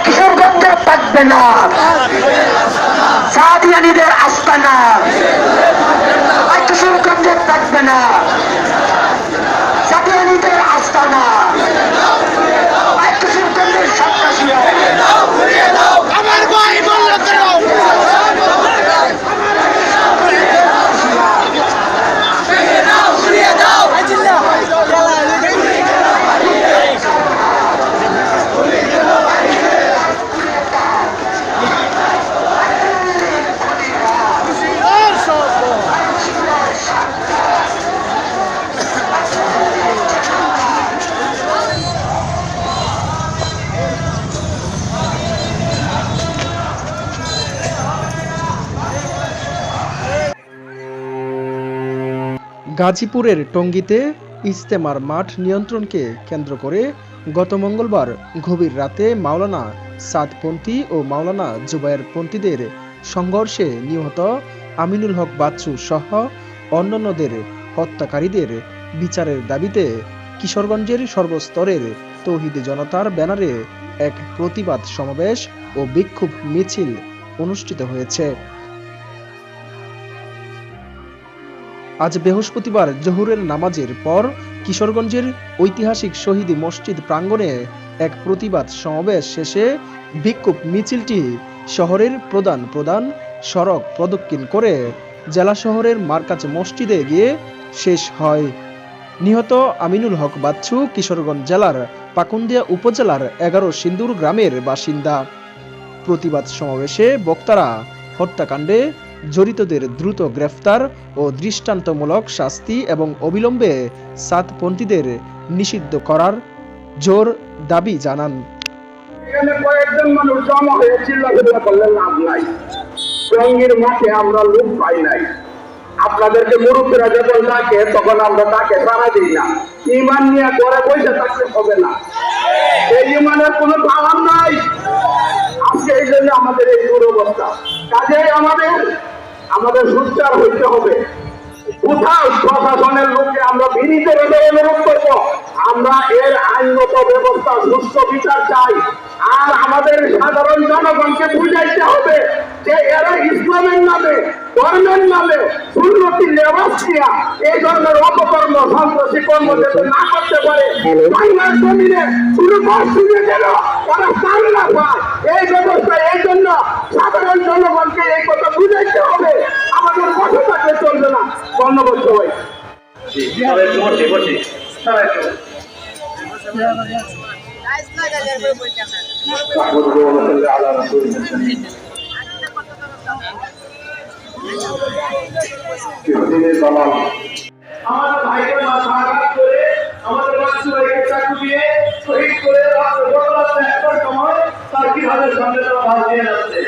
কিশোরগঞ্জের থাকবে না, সাদিয়ানীদের আস্তানা কিশোরগঞ্জের থাকবে না, সাদিয়ানীদের আস্তানা কিশোরগঞ্জের সন্ত্রাসীরা। আমার ভাই বলল কেন? গাজীপুরের টঙ্গীতে ইজতেমার মাঠ নিয়ন্ত্রণকে কেন্দ্র করে গত মঙ্গলবার গভীর রাতে মাওলানা সাদপন্থী ও মাওলানা জুবায়েরপন্থীদের সংঘর্ষে নিহত আমিনুল হক বাচ্চু সহ অন্যান্যদের হত্যাকারীদের বিচারের দাবিতে কিশোরগঞ্জের সর্বস্তরের তৌহিদি জনতার ব্যানারে এক প্রতিবাদ সমাবেশ ও বিক্ষোভ মিছিল অনুষ্ঠিত হয়েছে। আজ বৃহস্পতিবার জোহরের নামাজের পর কিশোরগঞ্জের ঐতিহাসিক শহীদ মসজিদ প্রাঙ্গণে এক প্রতিবাদ সমাবেশ শেষে বিক্ষোভ মিছিলটি শহরের প্রধান সড়ক প্রদক্ষিণ করে জেলা শহরের মার্কাজ মসজিদে গিয়ে শেষ হয়। নিহত আমিনুল হক বাচ্চু কিশোরগঞ্জ জেলার পাকুন্দিয়া উপজেলার 11 সিন্দুর গ্রামের বাসিন্দা। প্রতিবাদ সমাবেশে বক্তারা হত্যাকাণ্ডে জড়িতদের দ্রুত গ্রেফতার ও দৃষ্টান্তমূলক শাস্তি এবং অবিলম্বে সাদপন্থীদের নিষিদ্ধ করার জোর দাবি জানান। এখানে কয়েকজন মানুষ জমা হয়ে চিল্লাচিল্লা করলে লাভ নাই। টঙ্গীর মাঠে আমরা লোক পাই নাই। আপনাদেরকে মুরুব্বীরা যখন ডাকে তখন আমরা তাকে সাড়া দিই না। ইমান নিয়ে ঘরে বসে থাকতে হবে না, এই ইমানের কোনো দাম নাই। আজকে এই জন্য আমাদের এই দুরবস্থা। কাজেই আমাদের সোচ্চার হইতে হবে। কোথাও প্রশাসনের লোককে আমরা বিনীত অনুরোধ করবো, আমরা এর আইনগত ব্যবস্থা সুস্থ বিচার চাই। আর আমাদের সাধারণ জনগণকে বুঝাইতে হবে যে এরা ইসলামের নামে, ধর্মের নামে সুন্নতি লেবাস দিয়া এই ধরনের অপকর্ম সন্ত্রাসী কর্ম যাতে না করতে পারে। বাংলার জমিনে শুরু শুনে গেল তারা স্থান না পায় এই ব্যবস্থা। এই জন্য সাধারণ জনগণকে এই কথা বুঝাইতে হবে, আমাদের বসে থাকলে চলবে না। ধন্যবাদ সবাই। আমাদের ভাইকে মাথা আঘাত করে আমাদের বাচ্চু ভাইকে চাকু দিয়ে শহীদ করে একটার সময় তার কিভাবে সামনে তারা ভাগ দিয়ে যাচ্ছে।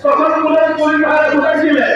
তখন পুলিশ ভাইরা ঢুকেছিলেন।